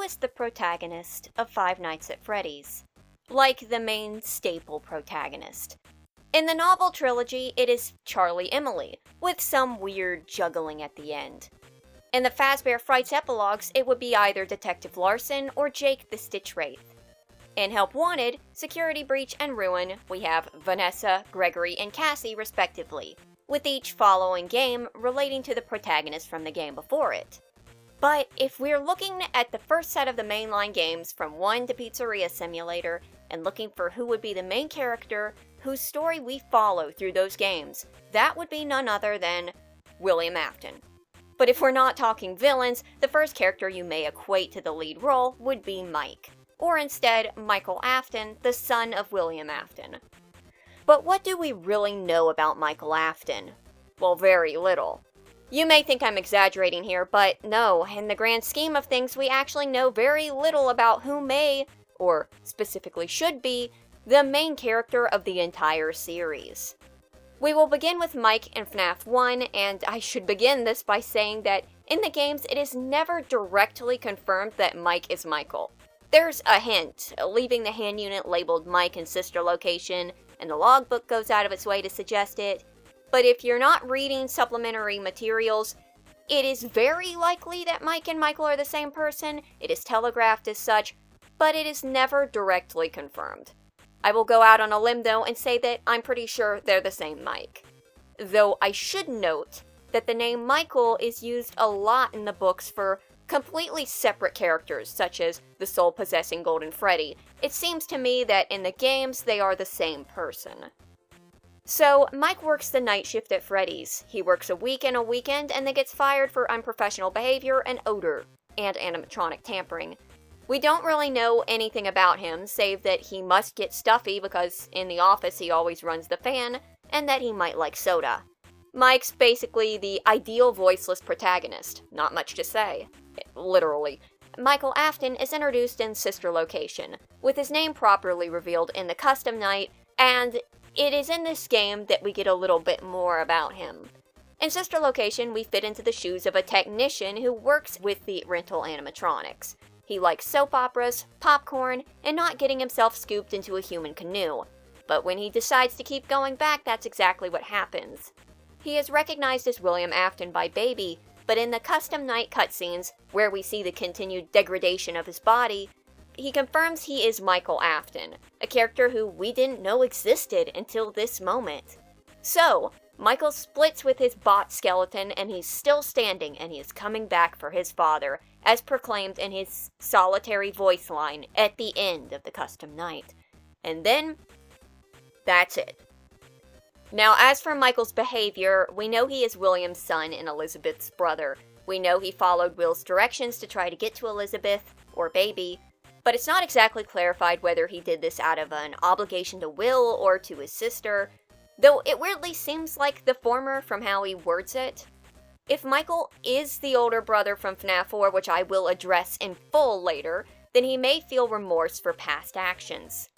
is the protagonist of Five Nights at Freddy's, like the main staple protagonist. In the novel trilogy, it is Charlie Emily, with some weird juggling at the end. In the Fazbear Frights epilogues, it would be either Detective Larson or Jake the Stitch Wraith. In Help Wanted, Security Breach, and Ruin, we have Vanessa, Gregory, and Cassie respectively, with each following game relating to the protagonist from the game before it. But if we're looking at the first set of the mainline games from 1 to Pizzeria Simulator, and looking for who would be the main character whose story we follow through those games, that would be none other than William Afton. But if we're not talking villains, the first character you may equate to the lead role would be Mike, or instead Michael Afton, the son of William Afton. But what do we really know about Michael Afton? Well, very little. You may think I'm exaggerating here, but no, in the grand scheme of things, we actually know very little about who may, or specifically should be, the main character of the entire series. We will begin with Mike in Fnaf 1, and I should begin this by saying that in the games it is never directly confirmed that Mike is Michael. There's a hint, leaving the hand unit labeled Mike in sister location, and the logbook goes out of its way to suggest it. But if you're not reading supplementary materials, it is very likely that Mike and Michael are the same person. It is telegraphed as such, but it is never directly confirmed. I will go out on a limb though and say that I'm pretty sure they're the same Mike. Though I should note that the name Michael is used a lot in the books for completely separate characters, such as the soul-possessing Golden Freddy. It seems to me that in the games they are the same person. So, Mike works the night shift at Freddy's. He works a week and a weekend and then gets fired for unprofessional behavior and odor, and animatronic tampering. We don't really know anything about him, save that he must get stuffy because in the office he always runs the fan, and that he might like soda. Mike's basically the ideal voiceless protagonist. Not much to say. Literally. Michael Afton is introduced in Sister Location, with his name properly revealed in the custom night, and it is in this game that we get a little bit more about him. In Sister Location, we fit into the shoes of a technician who works with the rental animatronics. He likes soap operas, popcorn, and not getting himself scooped into a human canoe. But when he decides to keep going back, that's exactly what happens. He is recognized as William Afton by Baby, but in the custom night cutscenes, where we see the continued degradation of his body, he confirms he is Michael Afton, a character who we didn't know existed until this moment. So, Michael splits with his bot skeleton and he's still standing and he is coming back for his father, as proclaimed in his solitary voice line at the end of the custom night. And then, that's it. Now, as for Michael's behavior, we know he is William's son and Elizabeth's brother. We know he followed Will's directions to try to get to Elizabeth, or Baby, but it's not exactly clarified whether he did this out of an obligation to Will or to his sister, though it weirdly seems like the former from how he words it. If Michael is the older brother from Fnaf 4, which I will address in full later, then he may feel remorse for past actions.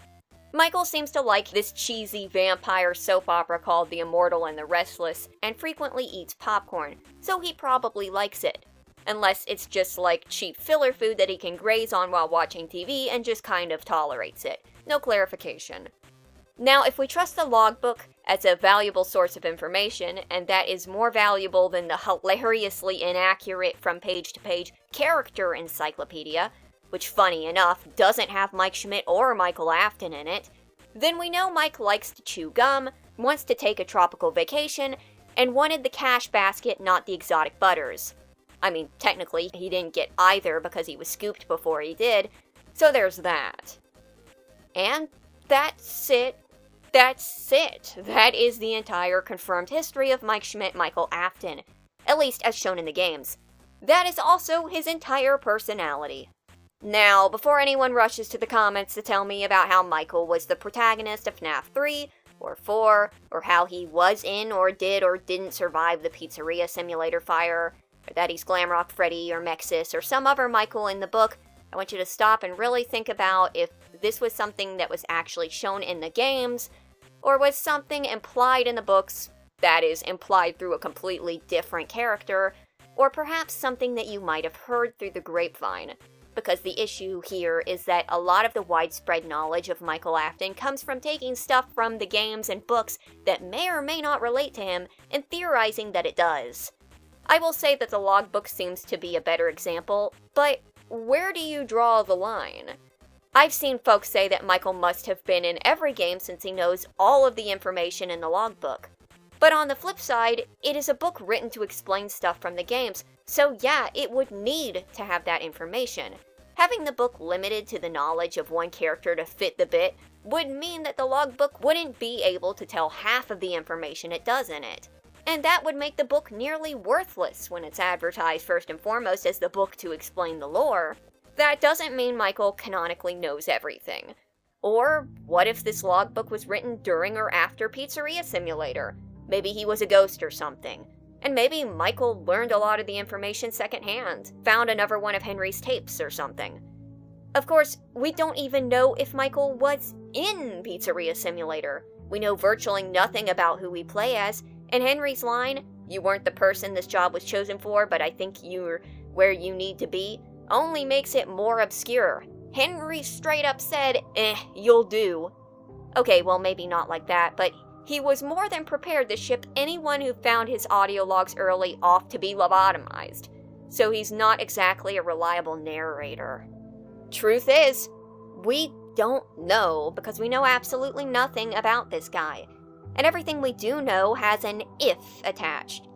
Michael seems to like this cheesy vampire soap opera called The Immortal and the Restless, and frequently eats popcorn, so he probably likes it. Unless it's just like cheap filler food that he can graze on while watching TV and just kind of tolerates it. No clarification. Now, if we trust the logbook as a valuable source of information, and that is more valuable than the hilariously inaccurate from page-to-page character encyclopedia, which funny enough doesn't have Mike Schmidt or Michael Afton in it, then we know Mike likes to chew gum, wants to take a tropical vacation, and wanted the cash basket, not the exotic butters. I mean, technically, he didn't get either because he was scooped before he did, so there's that. And that's it. That's it. That is the entire confirmed history of Mike Schmidt, Michael Afton, at least as shown in the games. That is also his entire personality. Now, before anyone rushes to the comments to tell me about how Michael was the protagonist of FNAF 3 or 4, or how he was in or didn't survive the Pizzeria Simulator fire, or that he's Glamrock Freddy or Mexis or some other Michael in the book, I want you to stop and really think about if this was something that was actually shown in the games, or was something implied in the books that is implied through a completely different character, or perhaps something that you might have heard through the grapevine. because the issue here is that a lot of the widespread knowledge of Michael Afton comes from taking stuff from the games and books that may or may not relate to him and theorizing that it does. I will say that the Logbook seems to be a better example, but where do you draw the line? I've seen folks say that Michael must have been in every game since he knows all of the information in the Logbook. But on the flip side, it is a book written to explain stuff from the games, so yeah, it would need to have that information. Having the book limited to the knowledge of one character to fit the bit would mean that the Logbook wouldn't be able to tell half of the information it does in it. And that would make the book nearly worthless when it's advertised first and foremost as the book to explain the lore. That doesn't mean Michael canonically knows everything. Or what if this Logbook was written during or after Pizzeria Simulator? Maybe he was a ghost or something. And maybe Michael learned a lot of the information secondhand, found another one of Henry's tapes or something. Of course, we don't even know if Michael was in Pizzeria Simulator. We know virtually nothing about who we play as, and Henry's line, "You weren't the person this job was chosen for, but I think you're where you need to be," only makes it more obscure. Henry straight up said, "You'll do." Okay, well maybe not like that, but he was more than prepared to ship anyone who found his audio logs early off to be lobotomized. So he's not exactly a reliable narrator. Truth is, we don't know because we know absolutely nothing about this guy. And everything we do know has an if attached.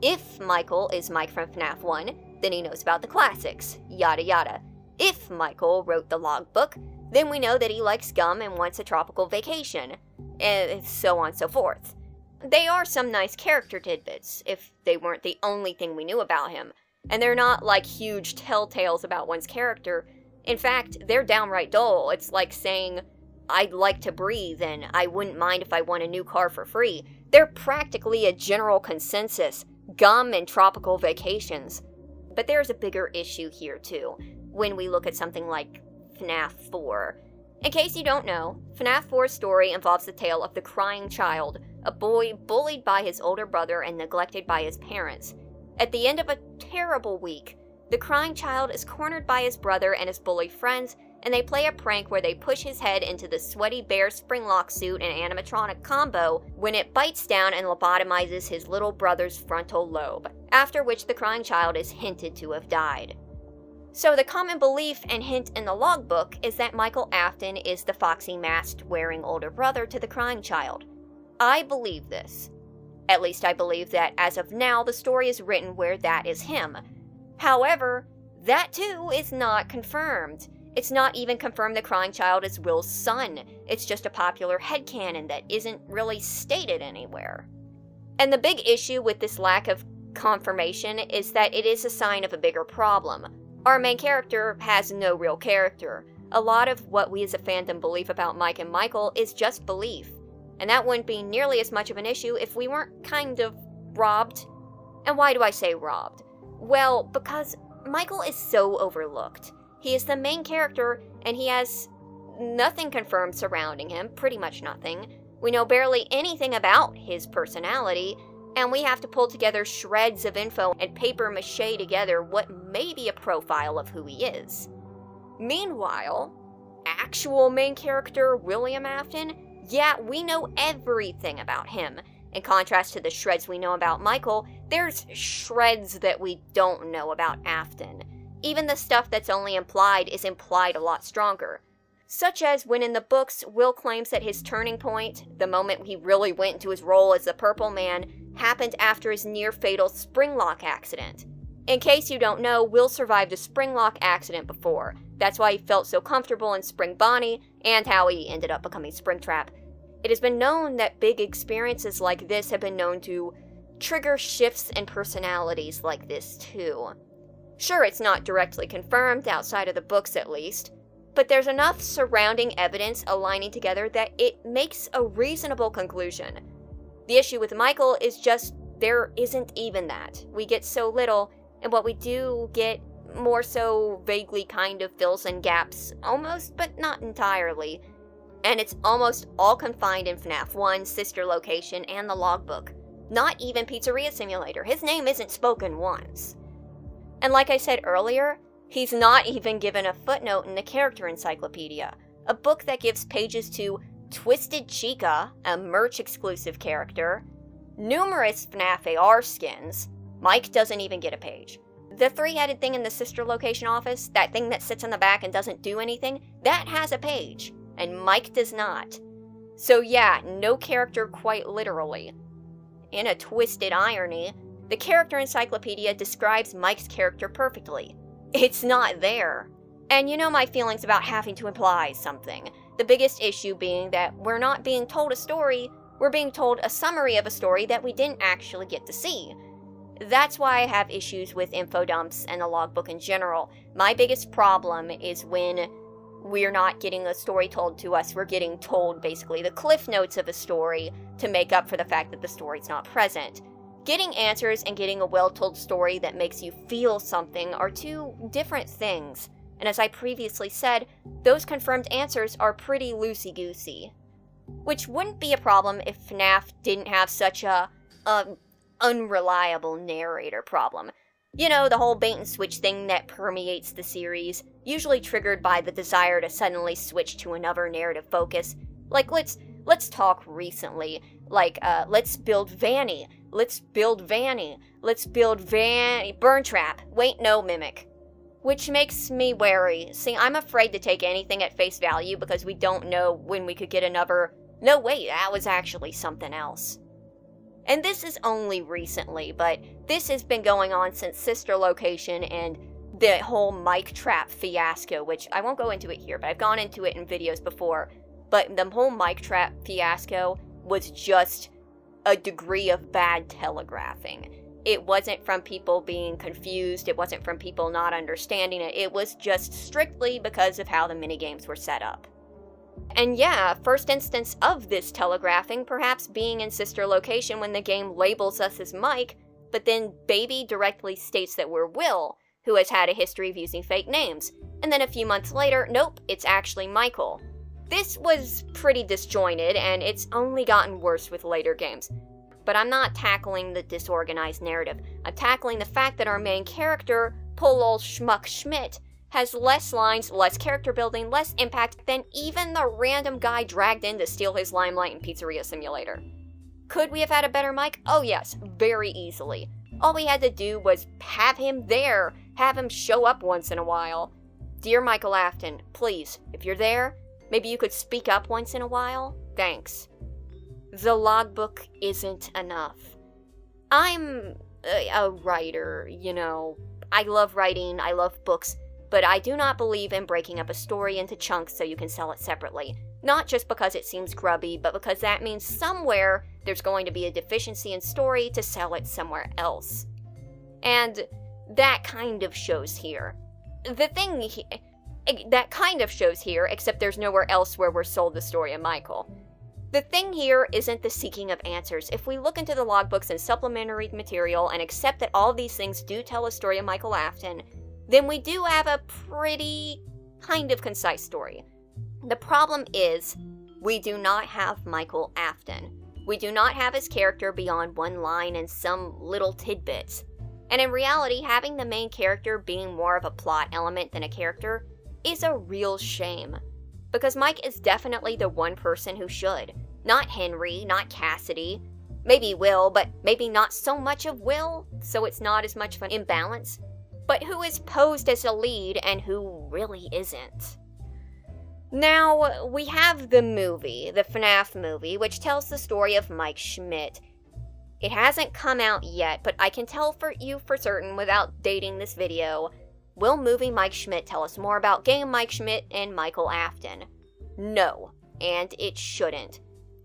If Michael is Mike from Fnaf 1, then he knows about the classics, yada yada. If Michael wrote the Logbook, then we know that he likes gum and wants a tropical vacation, and so on and so forth. They are some nice character tidbits, if they weren't the only thing we knew about him, and they're not like huge telltales about one's character. In fact, they're downright dull. It's like saying, "I'd like to breathe, and I wouldn't mind if I won a new car for free." They're practically a general consensus, gum and tropical vacations. But there's a bigger issue here too, when we look at something like Fnaf 4. In case you don't know, Fnaf 4's story involves the tale of the crying child, a boy bullied by his older brother and neglected by his parents. At the end of a terrible week, the crying child is cornered by his brother and his bullied friends, and they play a prank where they push his head into the sweaty bear springlock suit and animatronic combo when it bites down and lobotomizes his little brother's frontal lobe, after which the crying child is hinted to have died. So the common belief and hint in the Logbook is that Michael Afton is the foxy masked wearing older brother to the crying child. I believe this. At least I believe that as of now the story is written where that is him. However, that too is not confirmed. It's not even confirmed the crying child is Will's son. It's just a popular headcanon that isn't really stated anywhere. And the big issue with this lack of confirmation is that it is a sign of a bigger problem. Our main character has no real character. A lot of what we as a fandom believe about Mike and Michael is just belief. And that wouldn't be nearly as much of an issue if we weren't kind of robbed. And why do I say robbed? Well, because Michael is so overlooked. He is the main character, and he has nothing confirmed surrounding him, pretty much nothing. We know barely anything about his personality, and we have to pull together shreds of info and paper mache together what may be a profile of who he is. Meanwhile, actual main character William Afton, yeah, we know everything about him. In contrast to the shreds we know about Michael, there's shreds that we don't know about Afton. Even the stuff that's only implied is implied a lot stronger. Such as when in the books, Will claims that his turning point, the moment he really went into his role as the Purple Man, happened after his near-fatal springlock accident. In case you don't know, Will survived a springlock accident before. That's why he felt so comfortable in Spring Bonnie, and how he ended up becoming Springtrap. It has been known that big experiences like this have been known to trigger shifts in personalities like this too. Sure, it's not directly confirmed, outside of the books at least, but there's enough surrounding evidence aligning together that it makes a reasonable conclusion. The issue with Michael is just there isn't even that. We get so little, and what we do get more so vaguely kind of fills in gaps, almost but not entirely. And it's almost all confined in Fnaf 1's sister location and the Logbook. Not even Pizzeria Simulator. His name isn't spoken once. And like I said earlier, He's not even given a footnote in the character encyclopedia, a book that gives pages to Twisted Chica, a merch-exclusive character, numerous Fnaf AR skins. Mike doesn't even get a page. The three-headed thing in the sister location office, that thing that sits in the back and doesn't do anything, that has a page, and Mike does not. So yeah, no character quite literally. In a twisted irony, the character encyclopedia describes Mike's character perfectly. It's not there. And you know my feelings about having to imply something. The biggest issue being that we're not being told a story, we're being told a summary of a story that we didn't actually get to see. That's why I have issues with info dumps and the logbook in general. My biggest problem is when we're not getting a story told to us, we're getting told basically the cliff notes of a story to make up for the fact that the story's not present. Getting answers and getting a well-told story that makes you feel something are two different things. And as I previously said, those confirmed answers are pretty loosey-goosey. Which wouldn't be a problem if Fnaf didn't have such a unreliable narrator problem. You know, the whole bait-and-switch thing that permeates the series, usually triggered by the desire to suddenly switch to another narrative focus. Like, let's talk recently. Like, let's build Vanny. Let's build Vanny. Let's build Burn Trap. Wait, no, Mimic. Which makes me wary. See, I'm afraid to take anything at face value because we don't know when we could get another, no wait, that was actually something else. And this is only recently, but this has been going on since Sister Location and the whole mic trap fiasco, which I won't go into it here, but I've gone into it in videos before. But the whole mic trap fiasco was just a degree of bad telegraphing. It wasn't from people being confused, it wasn't from people not understanding it, it was just strictly because of how the minigames were set up. And yeah, first instance of this telegraphing perhaps being in Sister Location when the game labels us as Mike, but then Baby directly states that we're Will, who has had a history of using fake names, and then a few months later, nope, it's actually Michael. This was pretty disjointed, and it's only gotten worse with later games. But I'm not tackling the disorganized narrative. I'm tackling the fact that our main character, poor old schmuck Schmidt, has less lines, less character building, less impact than even the random guy dragged in to steal his limelight in Pizzeria Simulator. Could we have had a better Mike? Oh yes, very easily. All we had to do was have him there, have him show up once in a while. Dear Michael Afton, please, if you're there, maybe you could speak up once in a while? Thanks. The logbook isn't enough. I'm a writer, you know. I love writing, I love books, but I do not believe in breaking up a story into chunks so you can sell it separately. Not just because it seems grubby, but because that means somewhere there's going to be a deficiency in story to sell it somewhere else. And that kind of shows here. That kind of shows here, except there's nowhere else where we're sold the story of Michael. The thing here isn't the seeking of answers. If we look into the logbooks and supplementary material and accept that all of these things do tell a story of Michael Afton, then we do have a pretty kind of concise story. The problem is, we do not have Michael Afton. We do not have his character beyond one line and some little tidbits. And in reality, having the main character being more of a plot element than a character is a real shame. Because Mike is definitely the one person who should. Not Henry, not Cassidy. Maybe Will, but maybe not so much of Will, so it's not as much of an imbalance. But who is posed as a lead and who really isn't. Now, we have the movie, the Fnaf movie, which tells the story of Mike Schmidt. It hasn't come out yet, but I can tell for you for certain without dating this video. Will movie Mike Schmidt tell us more about game Mike Schmidt and Michael Afton? No, and it shouldn't.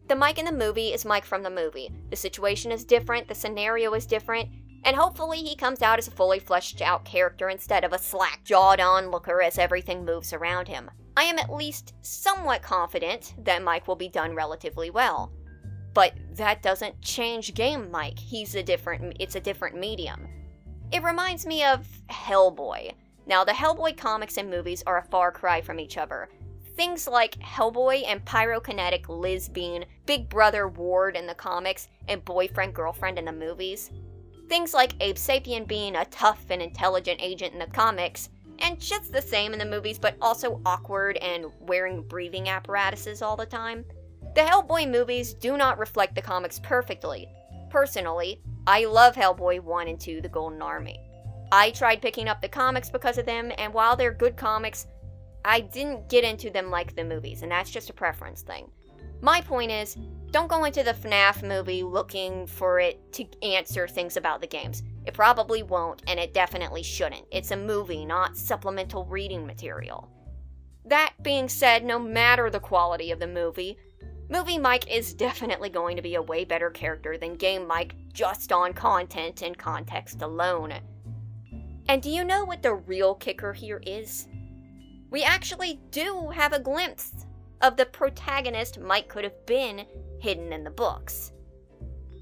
The Mike in the movie is Mike from the movie. The situation is different, the scenario is different, and hopefully he comes out as a fully fleshed out character instead of a slack-jawed onlooker as everything moves around him. I am at least somewhat confident that Mike will be done relatively well. But that doesn't change game Mike. It's a different medium. It reminds me of Hellboy. Now, the Hellboy comics and movies are a far cry from each other. Things like Hellboy and pyrokinetic Liz being Big Brother Ward in the comics and boyfriend-girlfriend in the movies. Things like Abe Sapien being a tough and intelligent agent in the comics, and just the same in the movies, but also awkward and wearing breathing apparatuses all the time. The Hellboy movies do not reflect the comics perfectly. Personally, I love Hellboy 1 and 2, The Golden Army. I tried picking up the comics because of them, and while they're good comics, I didn't get into them like the movies, and that's just a preference thing. My point is, don't go into the Fnaf movie looking for it to answer things about the games. It probably won't, and it definitely shouldn't. It's a movie, not supplemental reading material. That being said, no matter the quality of the movie Mike is definitely going to be a way better character than Game Mike just on content and context alone. And do you know what the real kicker here is? We actually do have a glimpse of the protagonist Mike could have been hidden in the books.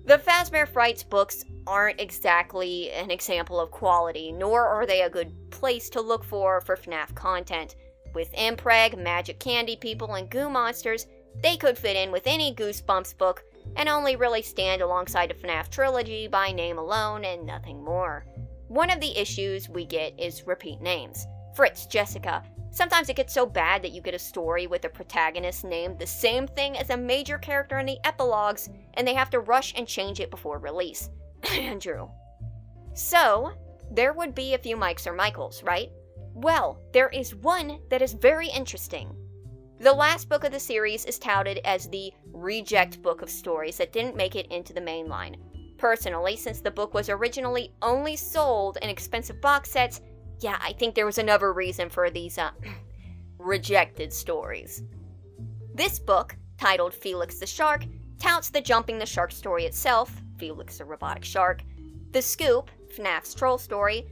The Fazbear Frights books aren't exactly an example of quality, nor are they a good place to look for FNAF content. With impreg, magic candy people, and goo monsters, they could fit in with any Goosebumps book and only really stand alongside the FNAF trilogy by name alone and nothing more. One of the issues we get is repeat names. Fritz, Jessica. Sometimes it gets so bad that you get a story with a protagonist named the same thing as a major character in the epilogues, and they have to rush and change it before release. Andrew. So, there would be a few Mikes or Michaels, right? Well, there is one that is very interesting. The last book of the series is touted as the reject book of stories that didn't make it into the main line. Personally, since the book was originally only sold in expensive box sets, yeah, I think there was another reason for these, rejected stories. This book, titled Felix the Shark, touts the Jumping the Shark story itself, Felix the Robotic Shark, The Scoop, FNAF's troll story,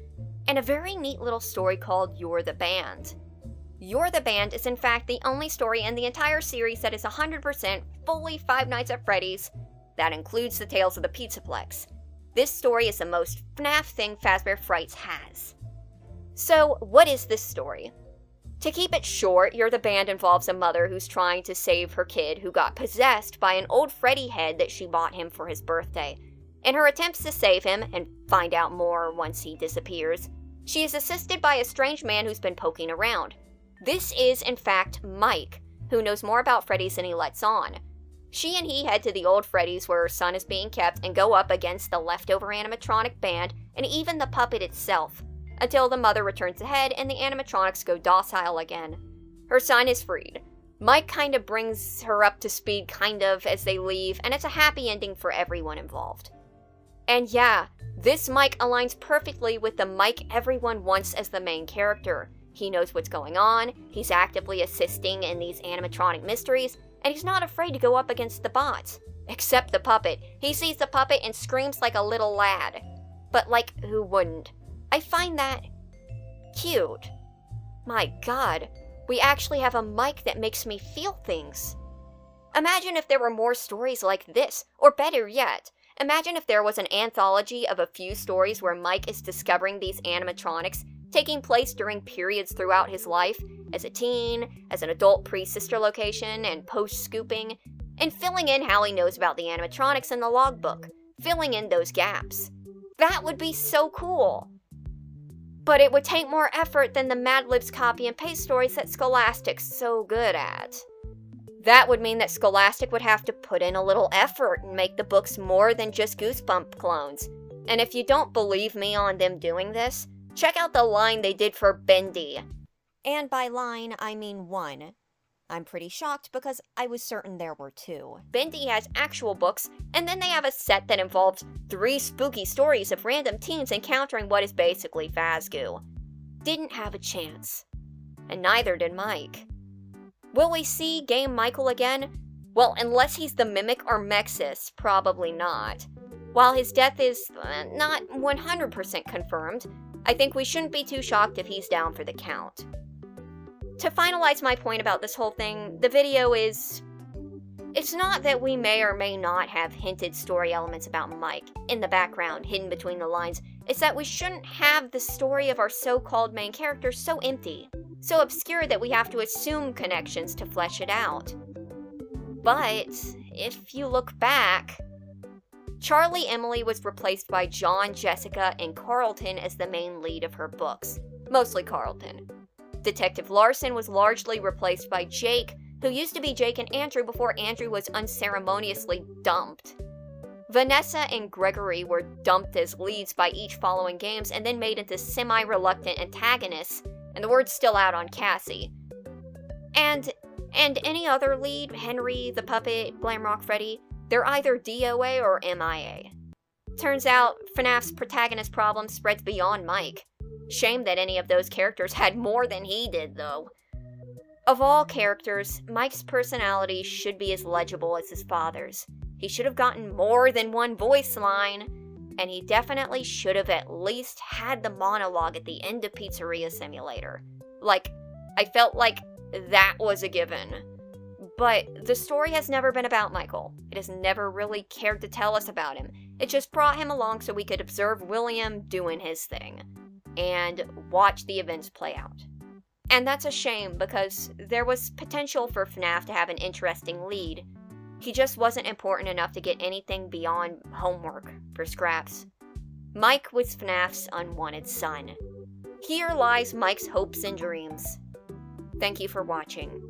and a very neat little story called You're the Band. You're the Band is in fact the only story in the entire series that is 100% fully Five Nights at Freddy's. That includes the Tales of the Pizzaplex. This story is the most FNAF thing Fazbear Frights has. So, what is this story? To keep it short, You're the Band involves a mother who's trying to save her kid who got possessed by an old Freddy head that she bought him for his birthday. In her attempts to save him, and find out more once he disappears, she is assisted by a strange man who's been poking around. This is, in fact, Mike, who knows more about Freddy's than he lets on. She and he head to the old Freddy's where her son is being kept and go up against the leftover animatronic band and even the puppet itself, until the mother returns ahead and the animatronics go docile again. Her son is freed. Mike kind of brings her up to speed as they leave, and it's a happy ending for everyone involved. And yeah, this Mike aligns perfectly with the Mike everyone wants as the main character. He knows what's going on, he's actively assisting in these animatronic mysteries, and he's not afraid to go up against the bots. Except the puppet. He sees the puppet and screams like a little lad. But who wouldn't? I find that cute. My god, we actually have a Mike that makes me feel things. Imagine if there were more stories like this, or better yet, imagine if there was an anthology of a few stories where Mike is discovering these animatronics, taking place during periods throughout his life, as a teen, as an adult pre-sister location, and post-scooping, and filling in how he knows about the animatronics in the logbook, filling in those gaps. That would be so cool. But it would take more effort than the Mad Libs copy and paste stories that Scholastic's so good at. That would mean that Scholastic would have to put in a little effort and make the books more than just Goosebump clones. And if you don't believe me on them doing this, check out the line they did for Bendy. And by line, I mean one. I'm pretty shocked because I was certain there were two. Bendy has actual books, and then they have a set that involves 3 spooky stories of random teens encountering what is basically Fazgoo. Didn't have a chance. And neither did Mike. Will we see Game Michael again? Well, unless he's the Mimic or Mexis, probably not. While his death is not 100% confirmed, I think we shouldn't be too shocked if he's down for the count. To finalize my point about this whole thing, the video is... It's not that we may or may not have hinted story elements about Mike in the background, hidden between the lines. It's that we shouldn't have the story of our so-called main character so empty, so obscure that we have to assume connections to flesh it out. But, if you look back, Charlie Emily was replaced by John, Jessica, and Carlton as the main lead of her books. mostly Carlton. Detective Larson was largely replaced by Jake, who used to be Jake and Andrew before Andrew was unceremoniously dumped. Vanessa and Gregory were dumped as leads by each following games and then made into semi-reluctant antagonists, and the word's still out on Cassie. And any other lead, Henry, the Puppet, Glamrock Freddy, they're either DOA or MIA. Turns out, Fnaf's protagonist problem spreads beyond Mike. Shame that any of those characters had more than he did, though. Of all characters, Mike's personality should be as legible as his father's. He should have gotten more than one voice line, and he definitely should have at least had the monologue at the end of Pizzeria Simulator. I felt like that was a given. But the story has never been about Michael. It has never really cared to tell us about him. It just brought him along so we could observe William doing his thing, and watch the events play out. And that's a shame, because there was potential for Fnaf to have an interesting lead. He just wasn't important enough to get anything beyond homework for scraps. Mike was Fnaf's unwanted son. Here lies Mike's hopes and dreams. Thank you for watching.